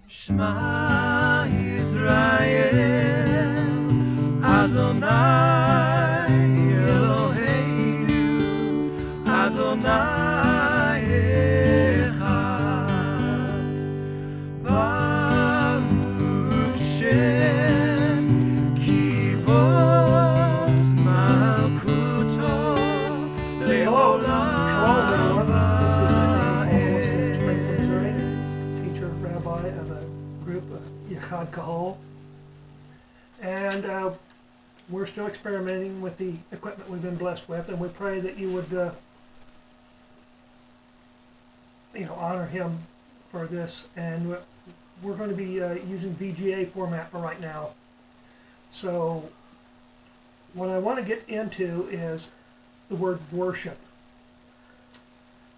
Shema Yisrael, Adonai Eloheinu, Adonai Echad. Baruch Shem Kivot Malkuto Leolam. Yachad Qahal, and we're still experimenting with the equipment we've been blessed with, and we pray that you would honor him for this. And we're going to be using VGA format for right now. So what I want to get into is the word worship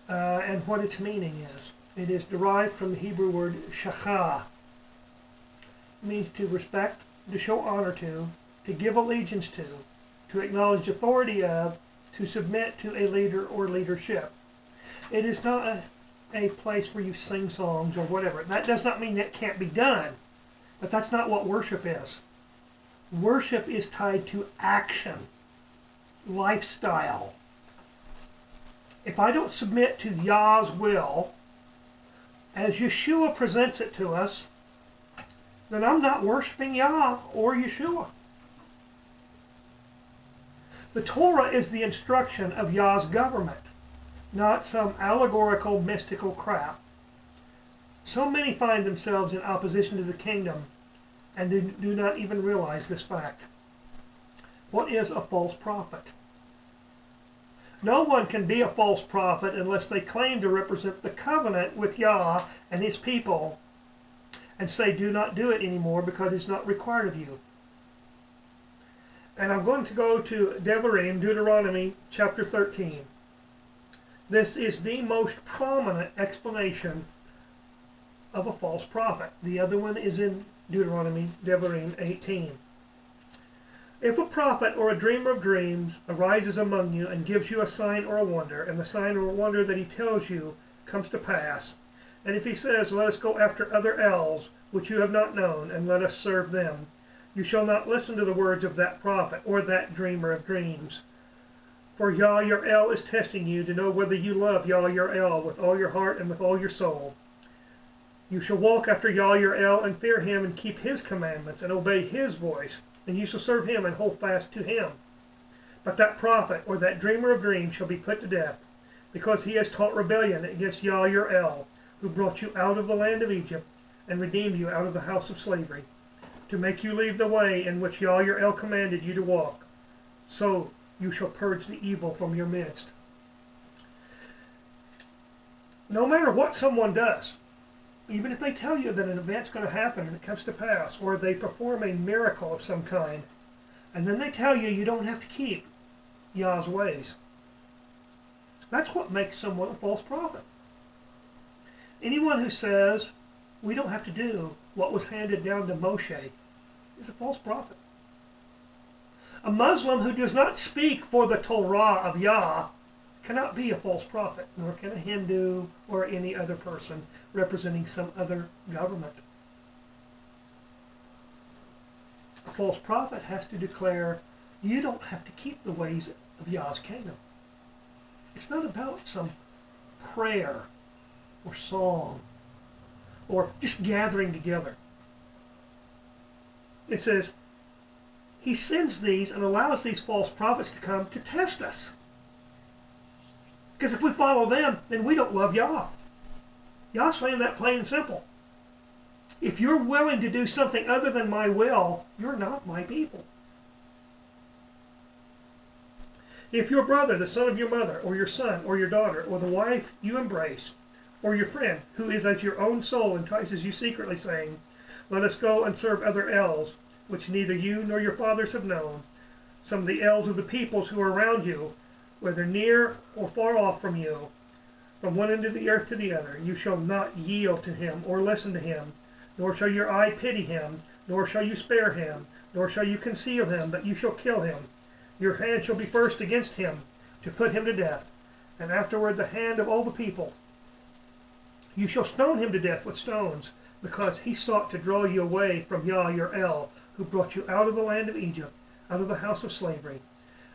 and what its meaning is. It is derived from the Hebrew word shachah. Means to respect, to show honor to give allegiance to acknowledge authority of, to submit to a leader or leadership. It is not a place where you sing songs or whatever. That does not mean that can't be done, but that's not what worship is. Worship is tied to action, lifestyle. If I don't submit to Yah's will, as Yeshua presents it to us, then I'm not worshiping Yah or Yeshua. The Torah is the instruction of Yah's government, not some allegorical, mystical crap. So many find themselves in opposition to the kingdom and do not even realize this fact. What is a false prophet? No one can be a false prophet unless they claim to represent the covenant with Yah and his people, and say, do not do it anymore because it's not required of you. And I'm going to go to Devarim, Deuteronomy chapter 13. This is the most prominent explanation of a false prophet. The other one is in Deuteronomy, Devarim 18. If a prophet or a dreamer of dreams arises among you and gives you a sign or a wonder, and the sign or wonder that he tells you comes to pass, and if he says, let us go after other elves, which you have not known, and let us serve them, you shall not listen to the words of that prophet or that dreamer of dreams. For Yah your El is testing you to know whether you love Yah your El with all your heart and with all your soul. You shall walk after Yah your El and fear him and keep his commandments and obey his voice, and you shall serve him and hold fast to him. But that prophet or that dreamer of dreams shall be put to death, because he has taught rebellion against Yah your El, who brought you out of the land of Egypt, and redeemed you out of the house of slavery, to make you leave the way in which Yah your El commanded you to walk. So you shall purge the evil from your midst. No matter what someone does, even if they tell you that an event's going to happen and it comes to pass, or they perform a miracle of some kind, and then they tell you you don't have to keep Yah's ways, that's what makes someone a false prophet. Anyone who says we don't have to do what was handed down to Moshe is a false prophet. A Muslim who does not speak for the Torah of Yah cannot be a false prophet, nor can a Hindu or any other person representing some other government. A false prophet has to declare, you don't have to keep the ways of Yah's kingdom. It's not about some prayer or song or just gathering together. It says, he sends these and allows these false prophets to come to test us. Because if we follow them, then we don't love Yah. Yah's saying that plain and simple. If you're willing to do something other than my will, you're not my people. If your brother, the son of your mother, or your son, or your daughter, or the wife you embrace, or your friend, who is as your own soul, entices you secretly, saying, let us go and serve other elves, which neither you nor your fathers have known, some of the elves of the peoples who are around you, whether near or far off from you, from one end of the earth to the other, you shall not yield to him or listen to him, nor shall your eye pity him, nor shall you spare him, nor shall you conceal him, but you shall kill him. Your hand shall be first against him, to put him to death, and afterward the hand of all the people. You shall stone him to death with stones, because he sought to draw you away from Yah your El, who brought you out of the land of Egypt, out of the house of slavery.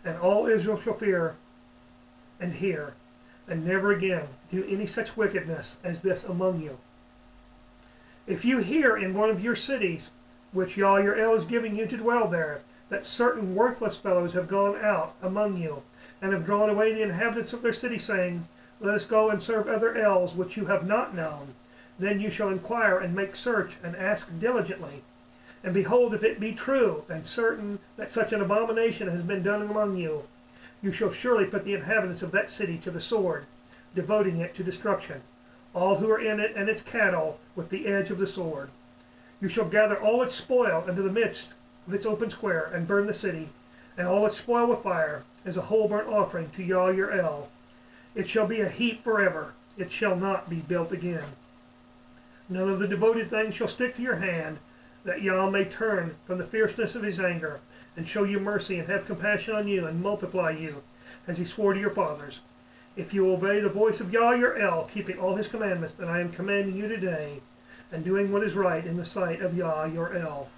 And all Israel shall fear and hear, and never again do any such wickedness as this among you. If you hear in one of your cities, which Yah your El is giving you to dwell there, that certain worthless fellows have gone out among you, and have drawn away the inhabitants of their city, saying, Let us go and serve other Els which you have not known, then you shall inquire and make search, and ask diligently. And behold, if it be true and certain that such an abomination has been done among you, you shall surely put the inhabitants of that city to the sword, devoting it to destruction, all who are in it and its cattle with the edge of the sword. You shall gather all its spoil into the midst of its open square, and burn the city, and all its spoil with fire, as a whole burnt offering to Yah your El. It shall be a heap forever, it shall not be built again. None of the devoted things shall stick to your hand, that Yah may turn from the fierceness of his anger, and show you mercy, and have compassion on you, and multiply you, as he swore to your fathers. If you obey the voice of Yah your El, keeping all his commandments that I am commanding you today, and doing what is right in the sight of Yah your El.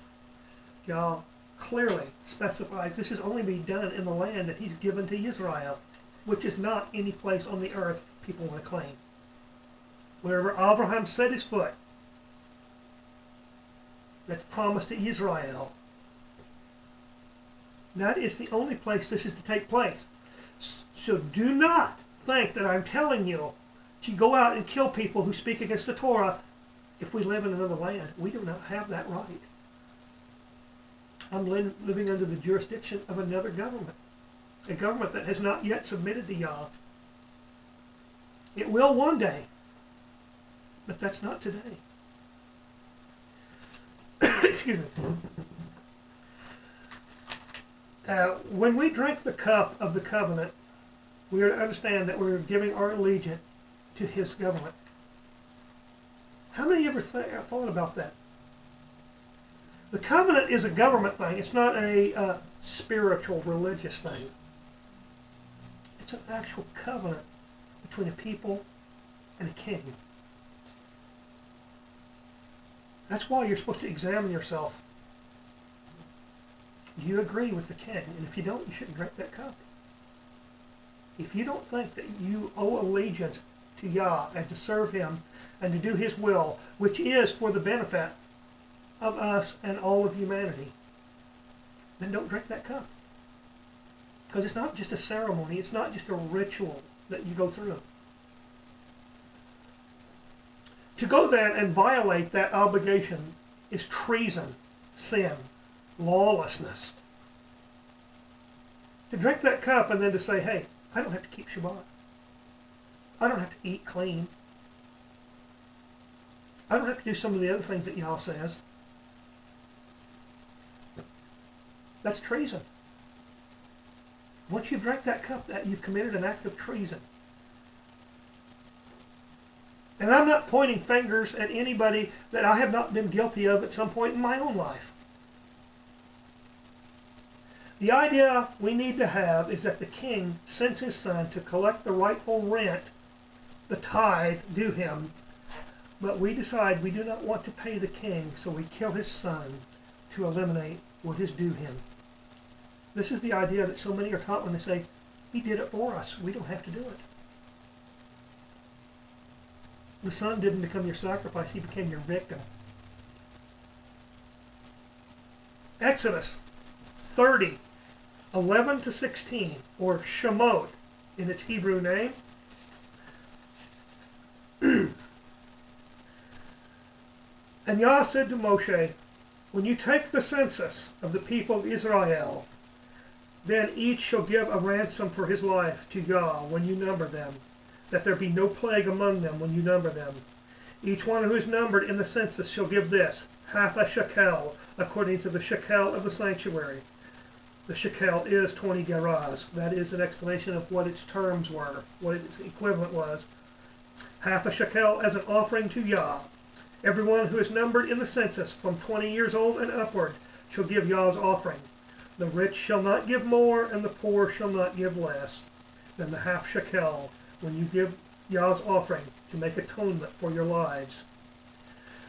Yah clearly specifies this is only be done in the land that he's given to Israel, which is not any place on the earth people want to claim. Wherever Abraham set his foot, that's promised to Israel. That is the only place this is to take place. So do not think that I'm telling you to go out and kill people who speak against the Torah if we live in another land. We do not have that right. I'm living under the jurisdiction of another government, a government that has not yet submitted to Yah. It will one day, but that's not today. Excuse me. When we drink the cup of the covenant, we are to understand that we're giving our allegiance to his government. How many ever thought about that? The covenant is a government thing. It's not a spiritual, religious thing. It's an actual covenant between a people and a king. That's why you're supposed to examine yourself. Do you agree with the king? And if you don't, you shouldn't drink that cup. If you don't think that you owe allegiance to Yah and to serve him and to do his will, which is for the benefit of us and all of humanity, then don't drink that cup. Because it's not just a ceremony. It's not just a ritual that you go through. To go then and violate that obligation is treason, sin, lawlessness. To drink that cup and then to say, hey, I don't have to keep Shabbat. I don't have to eat clean. I don't have to do some of the other things that Yah says. That's treason. Once you've drank that cup, you've committed an act of treason. And I'm not pointing fingers at anybody that I have not been guilty of at some point in my own life. The idea we need to have is that the king sends his son to collect the rightful rent, the tithe due him, but we decide we do not want to pay the king, so we kill his son to eliminate what is due him. This is the idea that so many are taught when they say, he did it for us, we don't have to do it. The son didn't become your sacrifice, he became your victim. Exodus 30, 11 to 16, or Shemot in its Hebrew name. And Yah said to Moshe, when you take the census of the people of Israel, then each shall give a ransom for his life to Yah when you number them, that there be no plague among them when you number them. Each one who is numbered in the census shall give this, half a shekel, according to the shekel of the sanctuary. The shekel is 20 gerahs. That is an explanation of what its terms were, what its equivalent was. Half a shekel as an offering to Yah. Everyone who is numbered in the census from 20 years old and upward shall give Yah's offering. The rich shall not give more, and the poor shall not give less than the half shekel when you give Yah's offering to make atonement for your lives.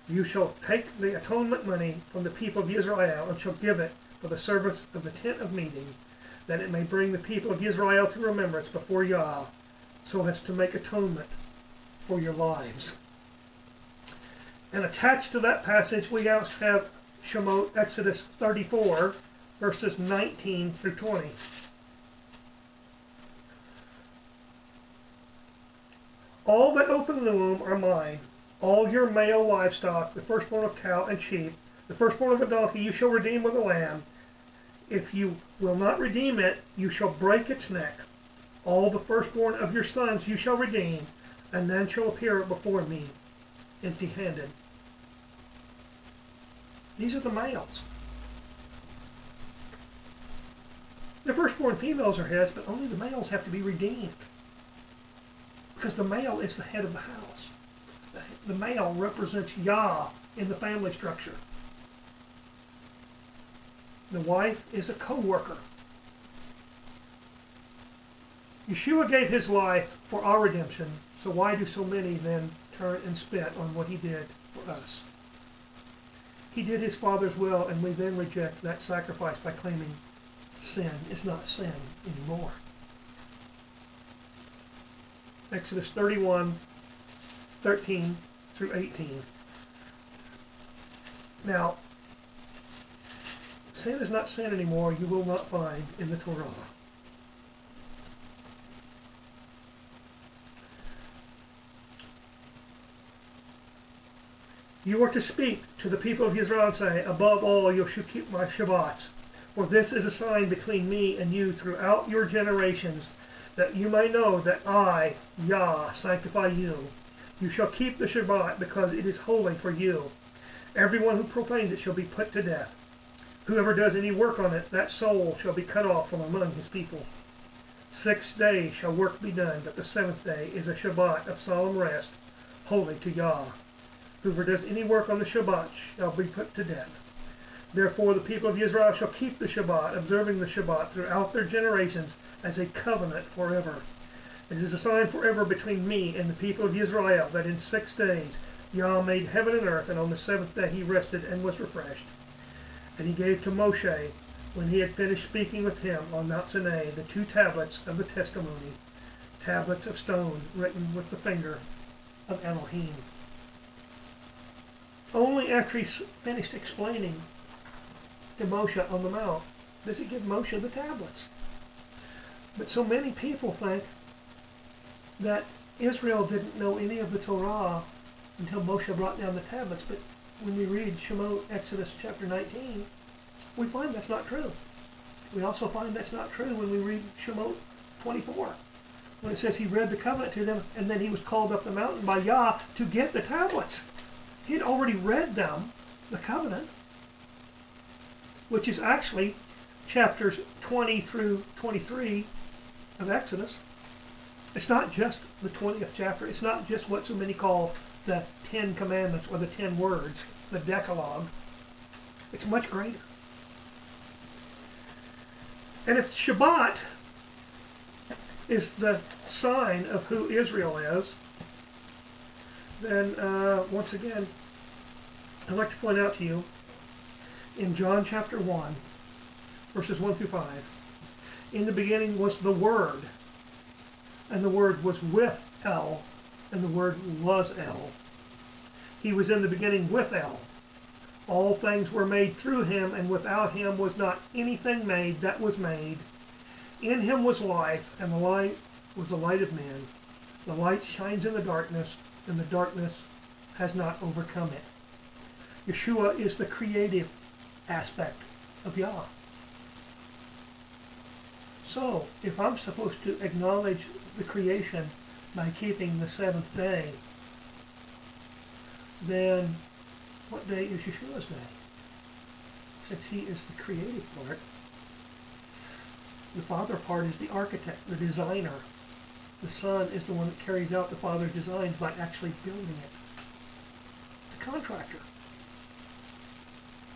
You shall take the atonement money from the people of Israel and shall give it for the service of the tent of meeting, that it may bring the people of Israel to remembrance before Yah, so as to make atonement for your lives. And attached to that passage, we also have Shemot, Exodus 34, verses 19 through 20. All that open the womb are mine. All your male livestock, the firstborn of cow and sheep, the firstborn of a donkey, you shall redeem with a lamb. If you will not redeem it, you shall break its neck. All the firstborn of your sons you shall redeem, and then shall appear before me empty-handed. These are the males. The firstborn females are his, but only the males have to be redeemed. Because the male is the head of the house. The male represents Yah in the family structure. The wife is a co-worker. Yeshua gave his life for our redemption, so why do so many then turn and spit on what he did for us? He did his Father's will, and we then reject that sacrifice by claiming sin is not sin anymore. Exodus 31, 13 through 18. Now, sin is not sin anymore, you will not find in the Torah. You are to speak to the people of Israel and say, above all, you shall keep my Shabbats. For this is a sign between me and you throughout your generations, that you may know that I, Yah, sanctify you. You shall keep the Shabbat, because it is holy for you. Everyone who profanes it shall be put to death. Whoever does any work on it, that soul shall be cut off from among his people. 6 days shall work be done, but the 7th day is a Shabbat of solemn rest, holy to Yah. Whoever does any work on the Shabbat shall be put to death. Therefore the people of Israel shall keep the Shabbat, observing the Shabbat throughout their generations as a covenant forever. It is a sign forever between me and the people of Israel, that in 6 days Yah made heaven and earth, and on the 7th day he rested and was refreshed. And he gave to Moshe, when he had finished speaking with him on Mount Sinai, the 2 tablets of the testimony, tablets of stone written with the finger of Elohim. Only after he finished explaining to Moshe on the Mount does he give Moshe the tablets. But so many people think that Israel didn't know any of the Torah until Moshe brought down the tablets. But when we read Shemot, Exodus chapter 19, we find that's not true. We also find that's not true when we read Shemot 24, when it says he read the covenant to them, and then he was called up the mountain by Yah to get the tablets. He had already read them, the covenant, which is actually chapters 20 through 23 of Exodus. It's not just the 20th chapter. It's not just what so many call the 10 Commandments or the 10 words, the Decalogue. It's much greater. And if Shabbat is the sign of who Israel is, then once again, I'd like to point out to you in John chapter 1, verses 1 through 5, in the beginning was the Word, and the Word was with El, and the Word was El. He was in the beginning with El. All things were made through him, and without him was not anything made that was made. In him was life, and the light was the light of men. The light shines in the darkness, and the darkness has not overcome it. Yeshua is the creative aspect of Yah. So, if I'm supposed to acknowledge the creation by keeping the 7th day, then what day is Yeshua's day? Since he is the creative part, the Father part is the architect, the designer. The Son is the one that carries out the Father's designs by actually building it. The contractor.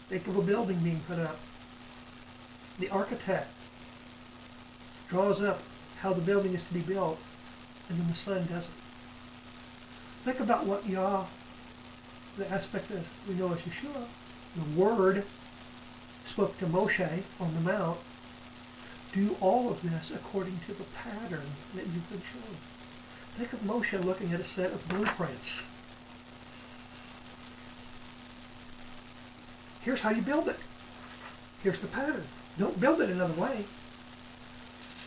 Think of a building being put up. The architect draws up how the building is to be built, and then the Son does it. Think about what Yah the aspect that we know as Yeshua, the Word spoke to Moshe on the Mount, do all of this according to the pattern that you've been shown. Think of Moshe looking at a set of blueprints. Here's how you build it. Here's the pattern. Don't build it another way.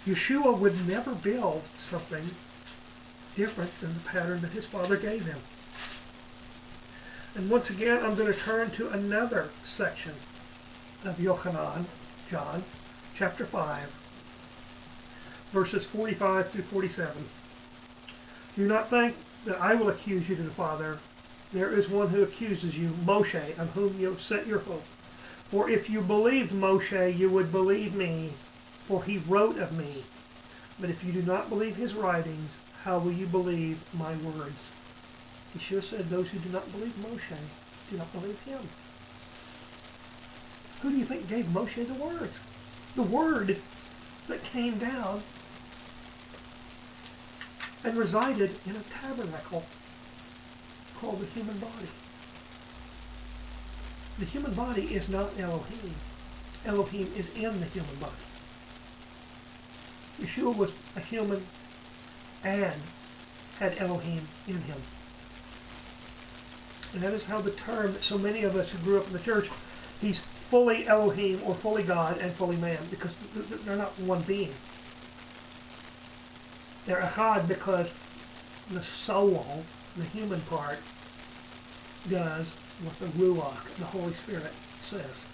Yeshua would never build something different than the pattern that his Father gave him. And once again, I'm going to turn to another section of Yochanan, John, chapter 5, verses 45 through 47. Do not think that I will accuse you to the Father. There is one who accuses you, Moshe, on whom you have set your hope. For if you believed Moshe, you would believe me, for he wrote of me. But if you do not believe his writings, how will you believe my words? Yeshua said, those who do not believe Moshe do not believe him. Who do you think gave Moshe the words? The Word that came down and resided in a tabernacle called the human body. The human body is not Elohim. Elohim is in the human body. Yeshua was a human and had Elohim in him. And that is how the term that so many of us who grew up in the church, he's fully Elohim or fully God and fully man, because they're not one being. They're Yachad because the soul, the human part, does what the Ruach, the Holy Spirit, says.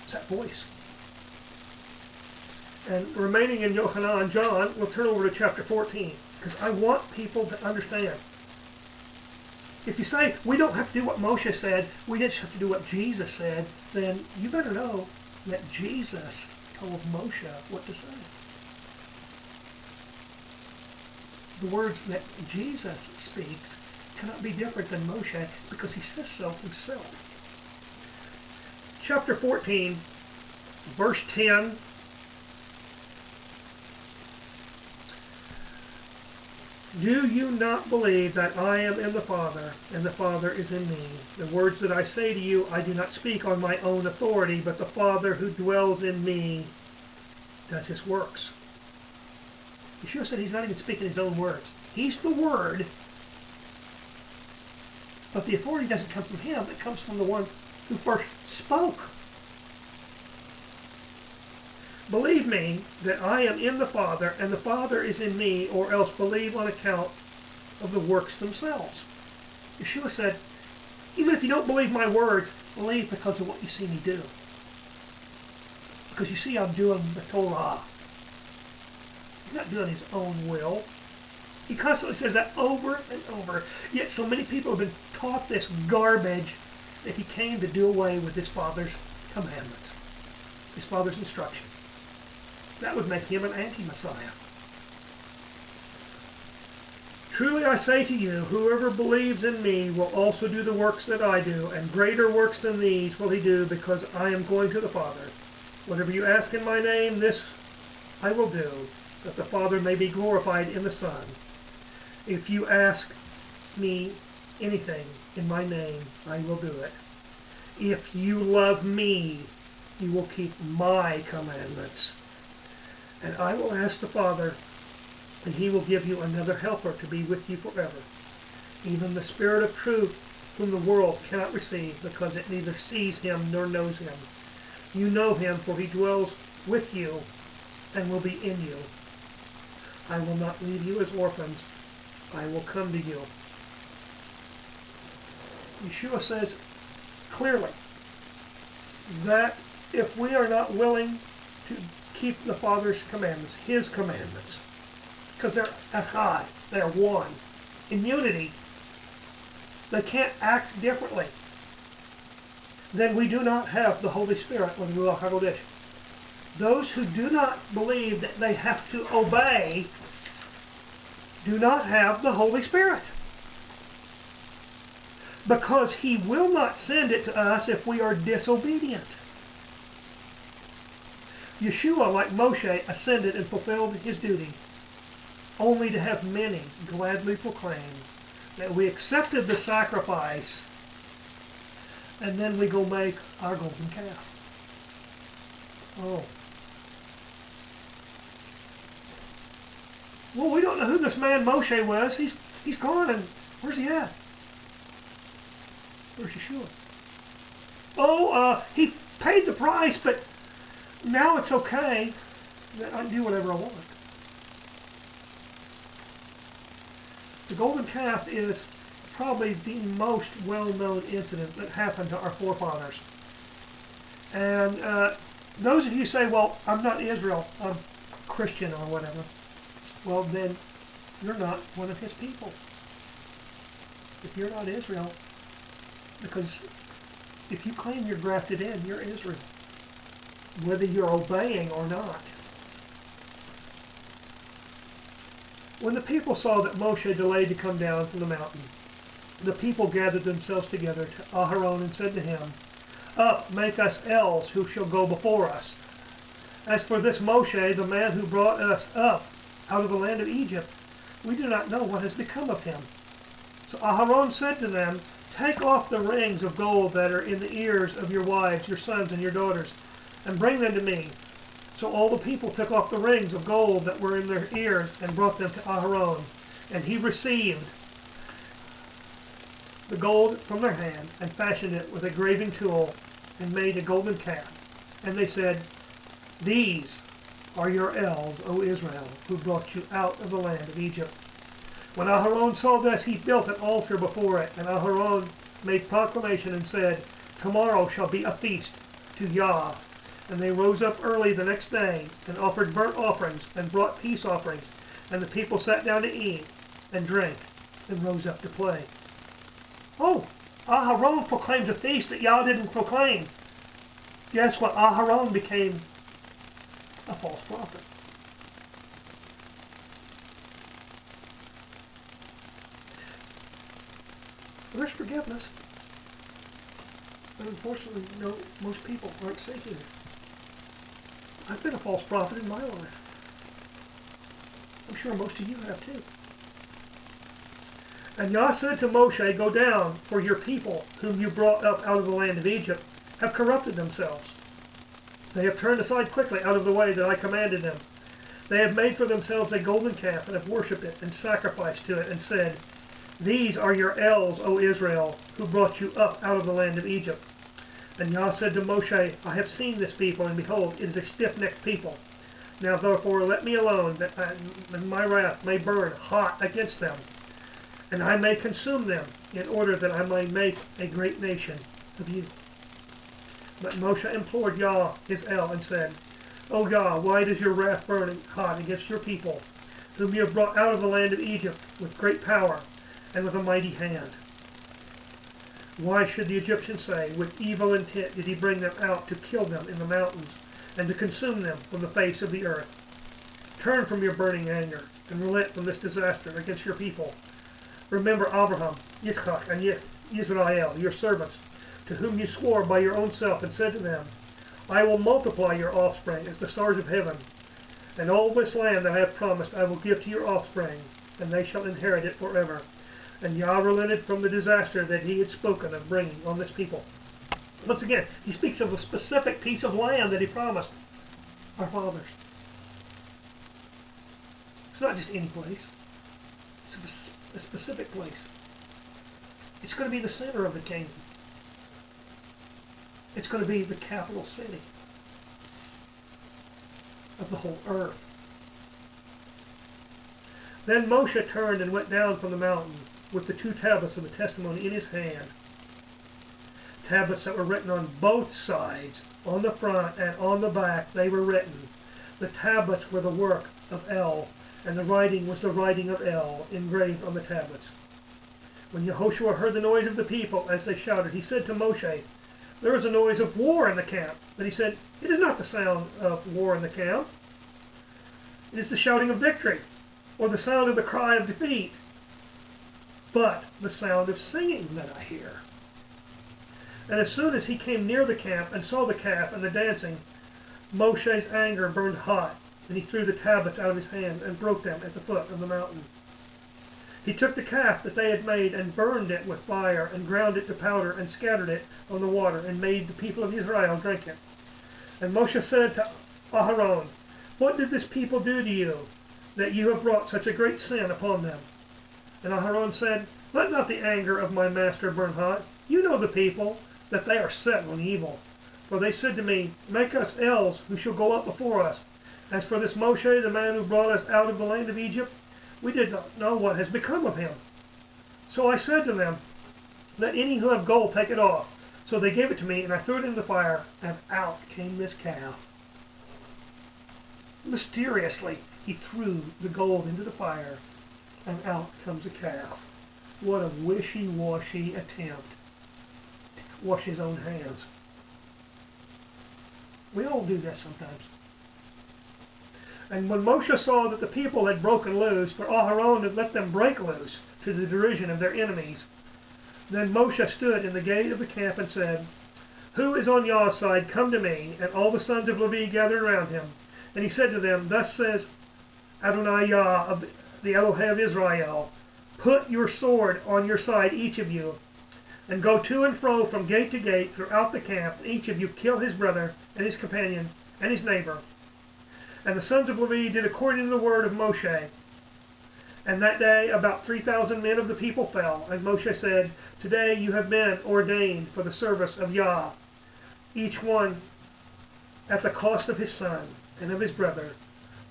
It's that voice. And remaining in Yochanan, John, we'll turn over to chapter 14, because I want people to understand. If you say, we don't have to do what Moshe said, we just have to do what Jesus said, then you better know that Jesus told Moshe what to say. The words that Jesus speaks cannot be different than Moshe because he says so himself. Chapter 14, verse 10. Do you not believe that I am in the Father, and the Father is in me? The words that I say to you, I do not speak on my own authority, but the Father who dwells in me does his works. Yeshua said he's not even speaking his own words. He's the Word, but the authority doesn't come from him. It comes from the one who first spoke. Believe me that I am in the Father, and the Father is in me, or else believe on account of the works themselves. Yeshua said, even if you don't believe my words, believe because of what you see me do. Because you see I'm doing the Torah. He's not doing his own will. He constantly says that over and over. Yet so many people have been taught this garbage that he came to do away with his Father's commandments, his Father's instruction. That would make him an anti-Messiah. Truly I say to you, whoever believes in me will also do the works that I do, and greater works than these will he do, because I am going to the Father. Whatever you ask in my name, this I will do, that the Father may be glorified in the Son. If you ask me anything in my name, I will do it. If you love me, you will keep my commandments. And I will ask the Father, and he will give you another helper to be with you forever, even the Spirit of truth, whom the world cannot receive, because it neither sees him nor knows him. You know him, for he dwells with you and will be in you. I will not leave you as orphans. I will come to you. Yeshua says clearly that if we are not willing to keep the Father's commandments, his commandments, because they're Yachad, they're one, in unity, they can't act differently, then we do not have the Holy Spirit or the Ruach HaKodesh. Those who do not believe that they have to obey do not have the Holy Spirit, because he will not send it to us if we are disobedient. Yeshua, like Moshe, ascended and fulfilled his duty, only to have many gladly proclaim, that we accepted the sacrifice, and then we go make our golden calf. Oh. Well, we don't know who this man Moshe was. He's gone, and where's he at? Where's Yeshua? Oh, he paid the price, but now it's okay that I can do whatever I want. The golden calf is probably the most well-known incident that happened to our forefathers. And those of you say, well, I'm not Israel, I'm Christian or whatever. Well, then you're not one of his people. If you're not Israel, because if you claim you're grafted in, you're Israel, whether you're obeying or not. When the people saw that Moshe delayed to come down from the mountain, the people gathered themselves together to Aharon and said to him, Up, make us elves who shall go before us. As for this Moshe, the man who brought us up out of the land of Egypt, we do not know what has become of him. So Aharon said to them, Take off the rings of gold that are in the ears of your wives, your sons, and your daughters, and bring them to me. So all the people took off the rings of gold that were in their ears and brought them to Aharon. And he received the gold from their hand and fashioned it with a graving tool and made a golden calf. And they said, These are your elves, O Israel, who brought you out of the land of Egypt. When Aharon saw this, he built an altar before it, and Aharon made proclamation and said, Tomorrow shall be a feast to Yah. And they rose up early the next day and offered burnt offerings and brought peace offerings. And the people sat down to eat and drink and rose up to play. Oh, Aharon proclaims a feast that Yah didn't proclaim. Guess what? Aharon became a false prophet. There's forgiveness. But unfortunately, most people aren't seeking it. I've been a false prophet in my life. I'm sure most of you have too. And Yah said to Moshe, Go down, for your people, whom you brought up out of the land of Egypt, have corrupted themselves. They have turned aside quickly out of the way that I commanded them. They have made for themselves a golden calf, and have worshipped it, and sacrificed to it, and said, These are your elves, O Israel, who brought you up out of the land of Egypt. And Yah said to Moshe, I have seen this people, and behold, it is a stiff-necked people. Now therefore let me alone, that my wrath may burn hot against them, and I may consume them, in order that I may make a great nation of you. But Moshe implored Yah, his El, and said, O Yah, why does your wrath burn hot against your people, whom you have brought out of the land of Egypt with great power and with a mighty hand? Why should the Egyptians say, With evil intent did he bring them out to kill them in the mountains, and to consume them from the face of the earth? Turn from your burning anger, and relent from this disaster against your people. Remember Abraham, Yitzchak, and Israel, your servants, to whom you swore by your own self, and said to them, I will multiply your offspring as the stars of heaven, and all this land that I have promised I will give to your offspring, and they shall inherit it forever. And Yah relented from the disaster that he had spoken of bringing on this people. Once again, he speaks of a specific piece of land that he promised our fathers. It's not just any place. It's a specific place. It's going to be the center of the kingdom. It's going to be the capital city of the whole earth. Then Moshe turned and went down from the mountain with the 2 tablets of the testimony in his hand. Tablets that were written on both sides, on the front and on the back, they were written. The tablets were the work of El, and the writing was the writing of El, engraved on the tablets. When Yehoshua heard the noise of the people as they shouted, he said to Moshe, There is a noise of war in the camp. But he said, It is not the sound of war in the camp. It is the shouting of victory, or the sound of the cry of defeat, but the sound of singing that I hear. And as soon as he came near the camp and saw the calf and the dancing, Moshe's anger burned hot, and he threw the tablets out of his hand and broke them at the foot of the mountain. He took the calf that they had made and burned it with fire and ground it to powder and scattered it on the water and made the people of Israel drink it. And Moshe said to Aharon, "What did this people do to you, that you have brought such a great sin upon them?" And Aharon said, "Let not the anger of my master burn hot. You know the people, that they are set on evil. For they said to me, Make us elves who shall go up before us. As for this Moshe, the man who brought us out of the land of Egypt, we did not know what has become of him. So I said to them, Let any who have gold take it off. So they gave it to me, and I threw it in the fire, and out came this calf." Mysteriously, he threw the gold into the fire, and out comes a calf. What a wishy-washy attempt to wash his own hands. We all do that sometimes. And when Moshe saw that the people had broken loose, for Aharon had let them break loose to the derision of their enemies, then Moshe stood in the gate of the camp and said, "Who is on Yah's side? Come to me." And all the sons of Levi gathered around him. And he said to them, "Thus says Adonai Yah of the Elohei of Israel, Put your sword on your side, each of you, and go to and fro from gate to gate throughout the camp, and each of you kill his brother and his companion and his neighbor." And the sons of Levi did according to the word of Moshe. And that day about 3,000 men of the people fell. And Moshe said, "Today you have been ordained for the service of Yah, each one at the cost of his son and of his brother,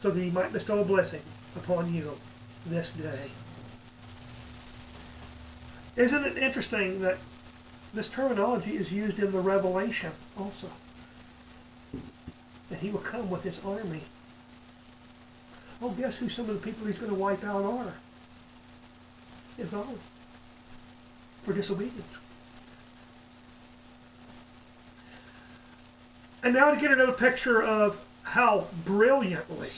so that he might bestow a blessing upon you this day." Isn't it interesting that this terminology is used in the Revelation also? That he will come with his army. Oh, guess who some of the people he's going to wipe out are? His own. For disobedience. And now to get another picture of how brilliantly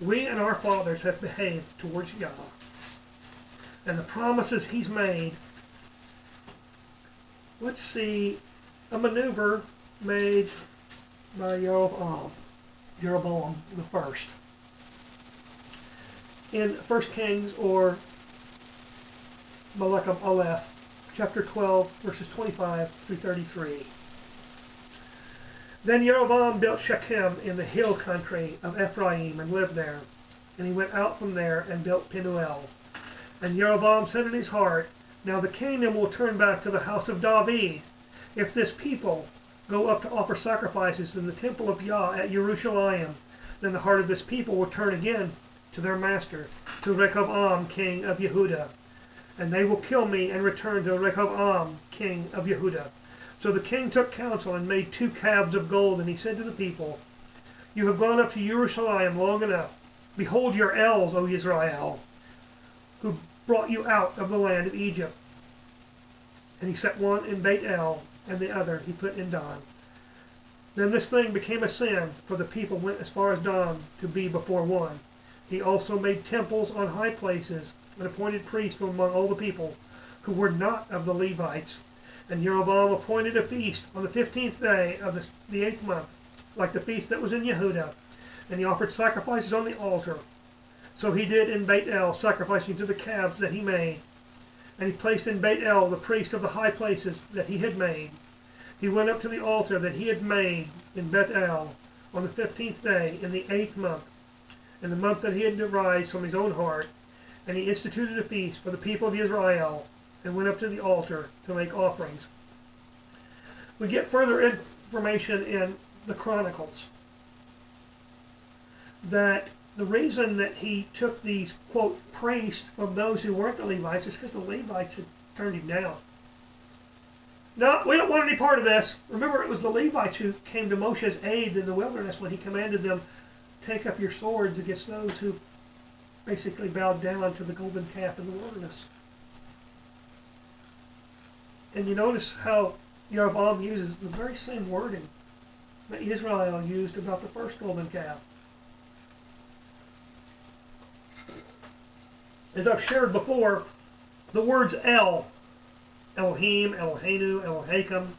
we and our fathers have behaved towards Yah and the promises he's made. Let's see a maneuver made by Jeroboam the first in 1 Kings or Malachim Aleph, chapter 12, verses 25 through 33. Then Jeroboam built Shechem in the hill country of Ephraim and lived there. And he went out from there and built Penuel. And Jeroboam said in his heart, "Now the kingdom will turn back to the house of David, if this people go up to offer sacrifices in the temple of Yah at Jerusalem. Then the heart of this people will turn again to their master, to Rehoboam, king of Yehudah. And they will kill me and return to Rehoboam, king of Yehudah." So the king took counsel and made 2 calves of gold, and he said to the people, "You have gone up to Jerusalem long enough. Behold your elves, O Israel, who brought you out of the land of Egypt." And he set one in Beit El, and the other he put in Dan. Then this thing became a sin, for the people went as far as Dan to be before one. He also made temples on high places, and appointed priests from among all the people, who were not of the Levites. And Jeroboam appointed a feast on the 15th day of the 8th month, like the feast that was in Yehudah. And he offered sacrifices on the altar. So he did in Beit El, sacrificing to the calves that he made. And he placed in Beit El the priest of the high places that he had made. He went up to the altar that he had made in Beit El on the 15th day in the 8th month, in the month that he had devised from his own heart. And he instituted a feast for the people of Israel, and went up to the altar to make offerings. We get further information in the Chronicles that the reason that he took these, quote, priests from those who weren't the Levites is because the Levites had turned him down. No, we don't want any part of this. Remember, it was the Levites who came to Moshe's aid in the wilderness when he commanded them, "Take up your swords against those who basically bowed down to the golden calf in the wilderness." And you notice how Jeroboam uses the very same wording that Israel used about the first golden calf. As I've shared before, the words El, Elohim, Eloheinu, Elohim,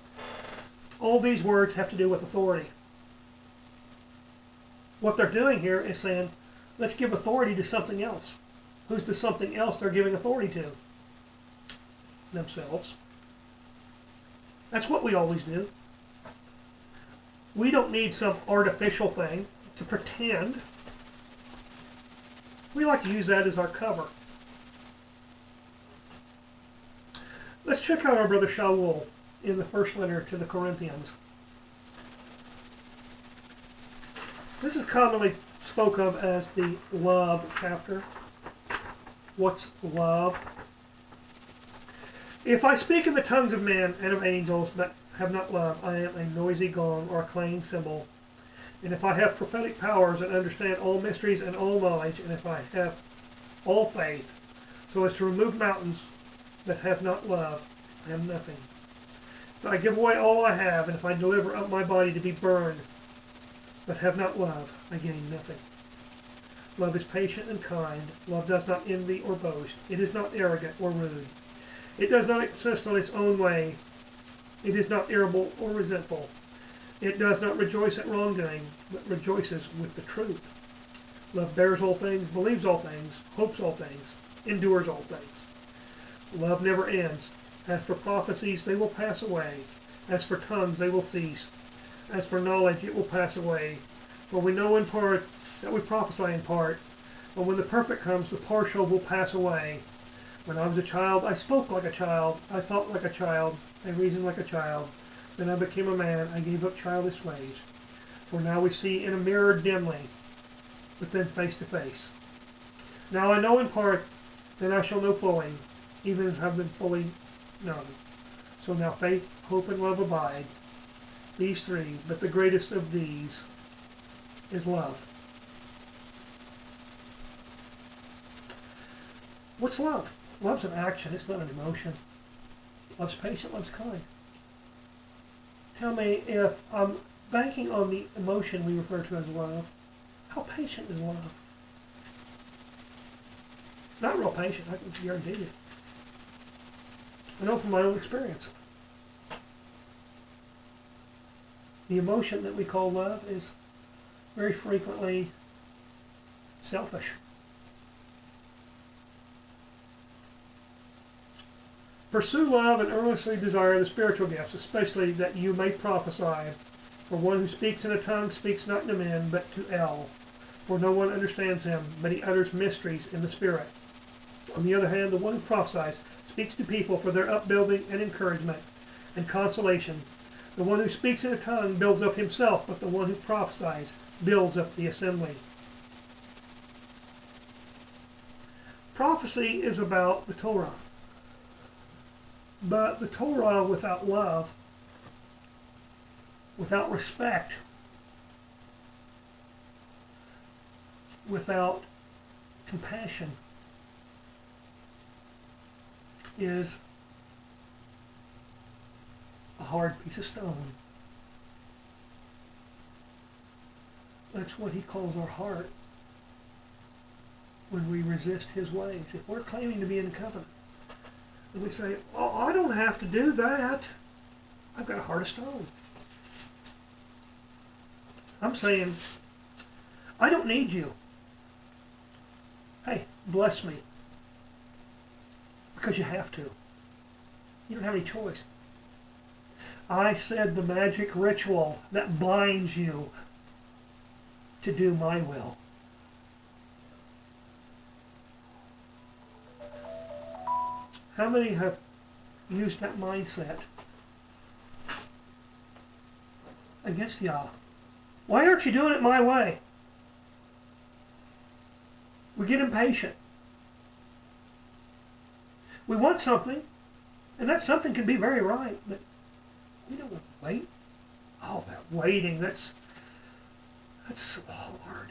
all these words have to do with authority. What they're doing here is saying, let's give authority to something else. Who's the something else they're giving authority to? Themselves. That's what we always do. We don't need some artificial thing to pretend. We like to use that as our cover. Let's check out our brother Shaul in the first letter to the Corinthians. This is commonly spoke of as the love chapter. What's love? If I speak in the tongues of men and of angels, but have not love, I am a noisy gong or a clanging cymbal. And if I have prophetic powers and understand all mysteries and all knowledge, and if I have all faith, so as to remove mountains, but have not love, I am nothing. If I give away all I have, and if I deliver up my body to be burned, but have not love, I gain nothing. Love is patient and kind. Love does not envy or boast. It is not arrogant or rude. It does not insist on its own way. It is not irritable or resentful. It does not rejoice at wrongdoing, but rejoices with the truth. Love bears all things, believes all things, hopes all things, endures all things. Love never ends. As for prophecies, they will pass away. As for tongues, they will cease. As for knowledge, it will pass away. For we know in part that we prophesy in part. But when the perfect comes, the partial will pass away. When I was a child, I spoke like a child. I thought like a child. I reasoned like a child. Then I became a man. I gave up childish ways. For now we see in a mirror dimly, but then face to face. Now I know in part, then I shall know fully, even as I have been fully known. So now faith, hope, and love abide, these three, but the greatest of these is love. What's love? Love's an action, it's not an emotion. Love's patient, love's kind. Tell me, if I'm banking on the emotion we refer to as love, how patient is love? Not real patient, I can guarantee you. I know from my own experience. The emotion that we call love is very frequently selfish. Pursue love and earnestly desire the spiritual gifts, especially that you may prophesy. For one who speaks in a tongue speaks not to men, but to El. For no one understands him, but he utters mysteries in the Spirit. On the other hand, the one who prophesies speaks to people for their upbuilding and encouragement and consolation. The one who speaks in a tongue builds up himself, but the one who prophesies builds up the assembly. Prophecy is about the Torah. But the Torah without love, without respect, without compassion, is a hard piece of stone. That's what he calls our heart when we resist his ways. If we're claiming to be in the covenant, and we say, oh, I don't have to do that. I've got a heart of stone. I'm saying, I don't need you. Hey, bless me. Because you have to. You don't have any choice. I said the magic ritual that binds you to do my will. How many have used that mindset against Yah? Why aren't you doing it my way? We get impatient. We want something, and that something can be very right, but we don't want to wait. Oh, that waiting, that's so hard.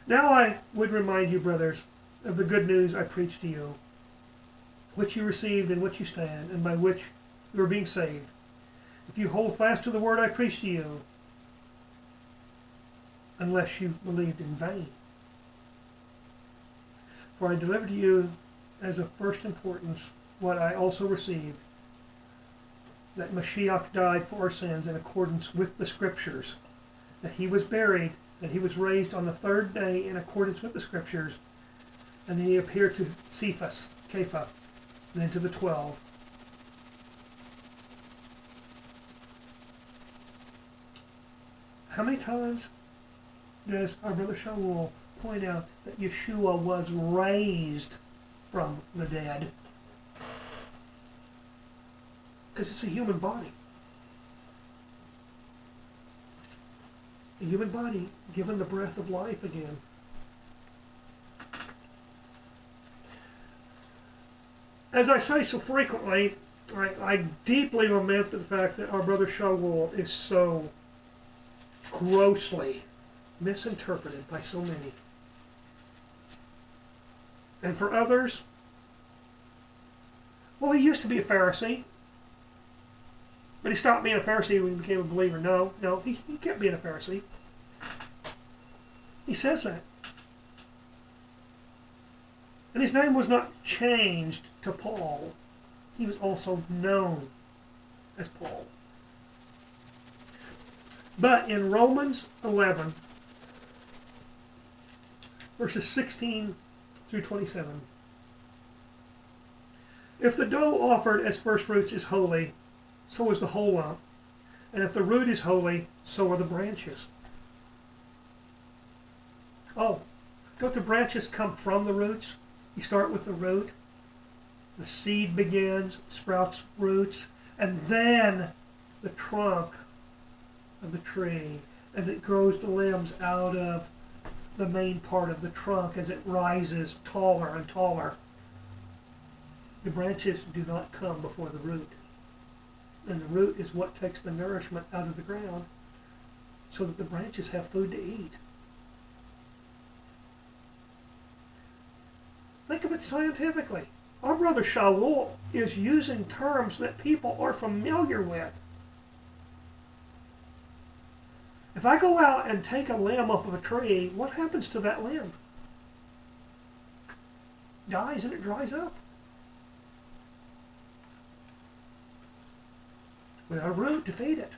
Now I would remind you, brothers, of the good news I preached to you, which you received, in which you stand, and by which you are being saved. If you hold fast to the word I preached to you, unless you believed in vain. For I delivered to you as of first importance what I also received, that Mashiach died for our sins in accordance with the Scriptures, that he was buried, that he was raised on the third day in accordance with the Scriptures, and then he appeared to Cephas, Kepha, and then to the 12. How many times does our brother Shaul point out that Yeshua was raised from the dead? Because it's a human body. A human body given the breath of life again. As I say so frequently, I deeply lament the fact that our brother Shaul is so grossly misinterpreted by so many. And for others, well, he used to be a Pharisee, but he stopped being a Pharisee when he became a believer. No, he kept being a Pharisee. He says that. And his name was not changed to Paul. He was also known as Paul. But in Romans 11, verses 16 through 27, if the dough offered as first fruits is holy, so is the whole lump. And if the root is holy, so are the branches. Oh, don't the branches come from the roots? You start with the root. The seed begins, sprouts roots, and then the trunk of the tree, as it grows the limbs out of the main part of the trunk as it rises taller and taller. The branches do not come before the root. And the root is what takes the nourishment out of the ground so that the branches have food to eat. Think of it scientifically. Our brother Shaul is using terms that people are familiar with. If I go out and take a limb off of a tree, what happens to that limb? It dies and it dries up. Without a root to feed it.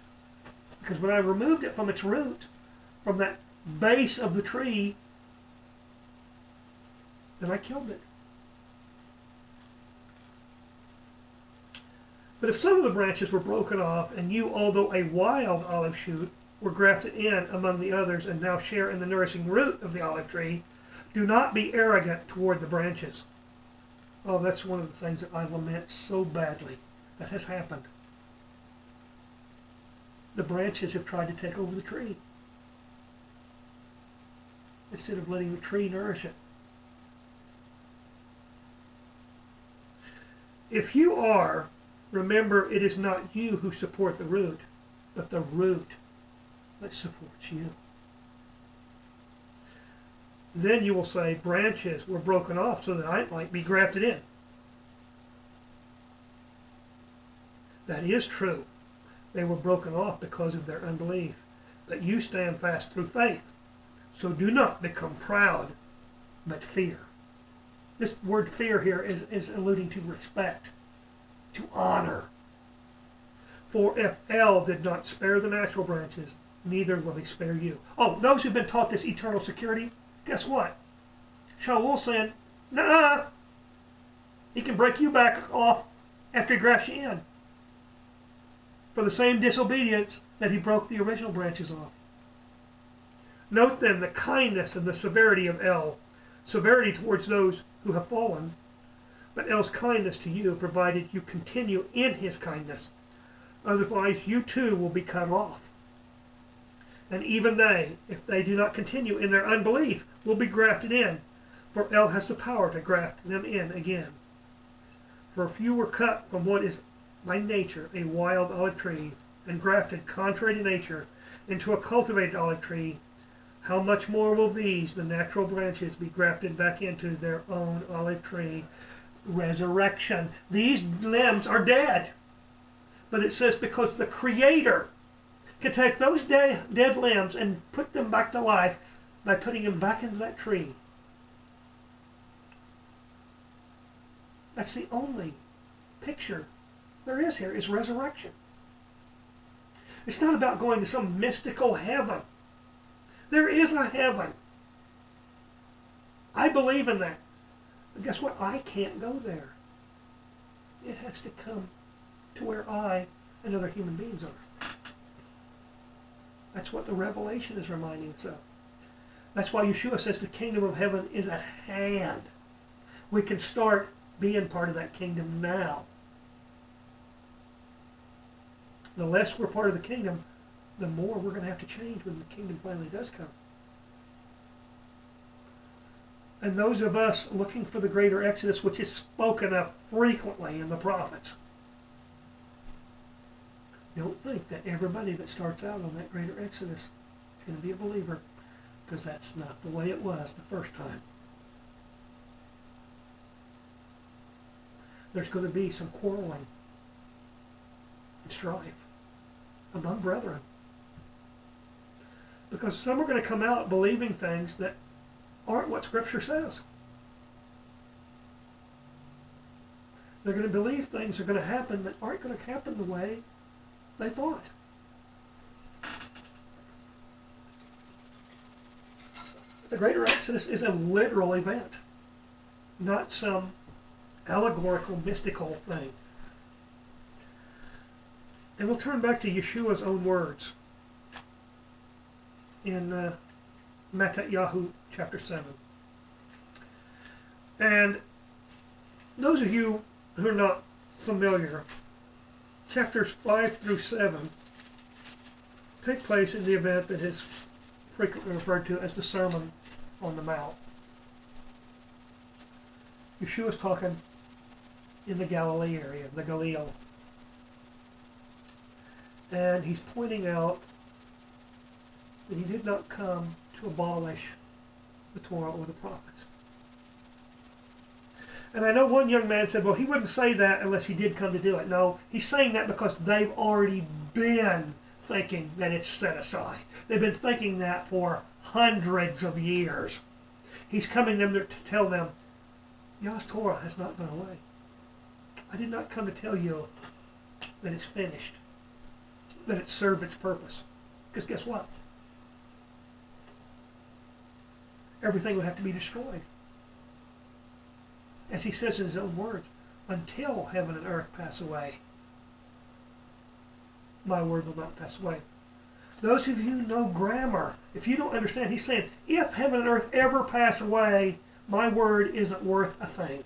Because when I removed it from its root, from that base of the tree, then I killed it. But if some of the branches were broken off, and you, although a wild olive shoot, were grafted in among the others and now share in the nourishing root of the olive tree, do not be arrogant toward the branches. Oh, that's one of the things that I lament so badly that has happened. The branches have tried to take over the tree instead of letting the tree nourish it. If you are, remember it is not you who support the root, but the root that supports you. Then you will say, branches were broken off so that I might be grafted in. That is true. They were broken off because of their unbelief. But you stand fast through faith. So do not become proud, but fear. This word fear here is alluding to respect, to honor. For if El did not spare the natural branches, neither will he spare you. Oh, those who've been taught this eternal security, guess what? Shaul saying, nah, he can break you back off after he grafts you in. For the same disobedience that he broke the original branches off. Note then the kindness and the severity of El. Severity towards those who have fallen, but El's kindness to you, provided you continue in his kindness. Otherwise you too will be cut off. And even they, if they do not continue in their unbelief, will be grafted in, for El has the power to graft them in again. For if you were cut from what is by nature a wild olive tree, and grafted contrary to nature into a cultivated olive tree, how much more will these, the natural branches, be grafted back into their own olive tree? Resurrection. These limbs are dead. But it says because the Creator can take those dead limbs and put them back to life by putting them back into that tree. That's the only picture there is here, is resurrection. It's not about going to some mystical heaven. There is a heaven. I believe in that. But guess what? I can't go there. It has to come to where I and other human beings are. That's what the Revelation is reminding us of. That's why Yeshua says the kingdom of heaven is at hand. We can start being part of that kingdom now. The less we're part of the kingdom, the more we're going to have to change when the kingdom finally does come. And those of us looking for the greater exodus, which is spoken of frequently in the prophets, don't think that everybody that starts out on that greater exodus is going to be a believer, because that's not the way it was the first time. There's going to be some quarreling and strife among brethren, because some are going to come out believing things that aren't what Scripture says. They're going to believe things are going to happen that aren't going to happen the way they thought. The Greater Exodus is a literal event, not some allegorical, mystical thing. And we'll turn back to Yeshua's own words in Matthew chapter 7. And those of you who are not familiar, chapters 5 through 7 take place in the event that is frequently referred to as the Sermon on the Mount. Yeshua's talking in the Galilee area, the Galil. And he's pointing out that he did not come to abolish the Torah or the prophets. And I know one young man said, well, he wouldn't say that unless he did come to do it. No, he's saying that because they've already been thinking that it's set aside. They've been thinking that for hundreds of years. He's coming to tell them, Yah's Torah has not gone away. I did not come to tell you that it's finished, that it served its purpose. Because guess what? Everything would have to be destroyed. As he says in his own words, until heaven and earth pass away, my word will not pass away. Those of you who know grammar, if you don't understand, he's saying, if heaven and earth ever pass away, my word isn't worth a thing.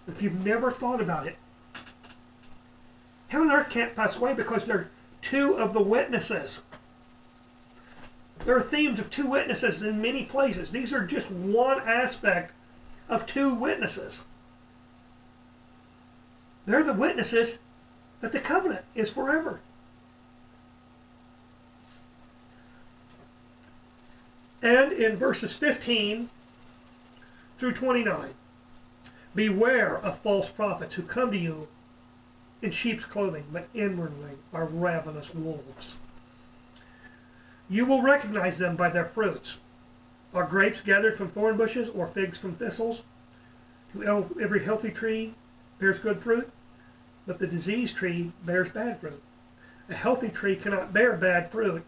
If you've never thought about it, heaven and earth can't pass away because they're two of the witnesses. There are themes of two witnesses in many places. These are just one aspect of two witnesses. They're the witnesses that the covenant is forever. And in verses 15 through 29, beware of false prophets who come to you in sheep's clothing, but inwardly are ravenous wolves. You will recognize them by their fruits. Are grapes gathered from thorn bushes or figs from thistles? To every healthy tree bears good fruit, but the diseased tree bears bad fruit. A healthy tree cannot bear bad fruit,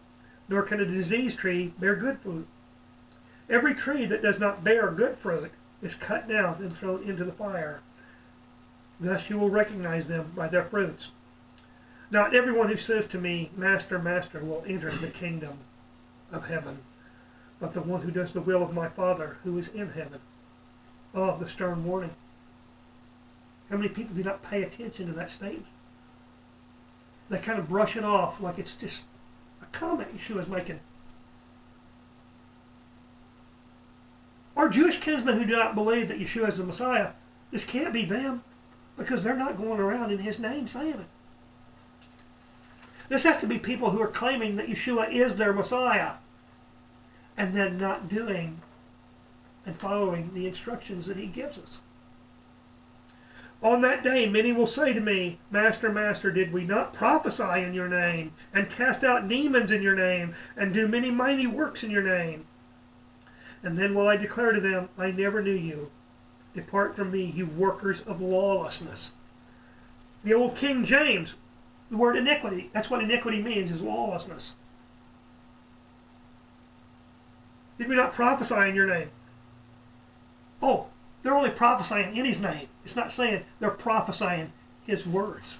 nor can a diseased tree bear good fruit. Every tree that does not bear good fruit is cut down and thrown into the fire. Thus you will recognize them by their fruits. Not everyone who says to me, Master, Master, will enter the kingdom of heaven, but the one who does the will of my Father who is in heaven. Oh, the stern warning. How many people do not pay attention to that statement? They kind of brush it off like it's just a comment Yeshua's making. Our Jewish kinsmen who do not believe that Yeshua is the Messiah, this can't be them, because they're not going around in his name saying it. This has to be people who are claiming that Yeshua is their Messiah and then not doing and following the instructions that he gives us. On that day, many will say to me, Master, Master, did we not prophesy in your name and cast out demons in your name and do many mighty works in your name? And then will I declare to them, I never knew you. Depart from me, you workers of lawlessness. The old King James The word iniquity, that's what iniquity means, is lawlessness. Did we not prophesy in your name? Oh, they're only prophesying in his name. It's not saying they're prophesying his words.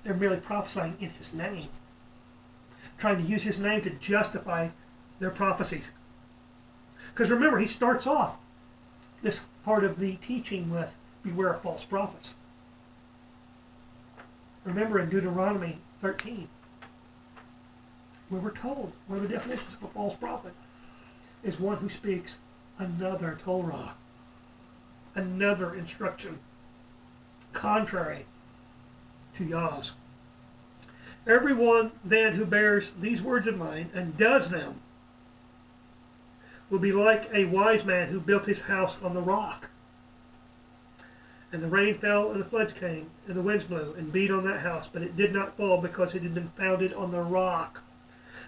They're merely prophesying in his name. Trying to use his name to justify their prophecies. Because remember, he starts off this part of the teaching with, beware of false prophets. Remember in Deuteronomy 13, where we're told, one of the definitions of a false prophet is one who speaks another Torah, another instruction, contrary to Yah's. Everyone then who bears these words of mine and does them will be like a wise man who built his house on the rock. And the rain fell, and the floods came, and the winds blew, and beat on that house, but it did not fall, because it had been founded on the rock.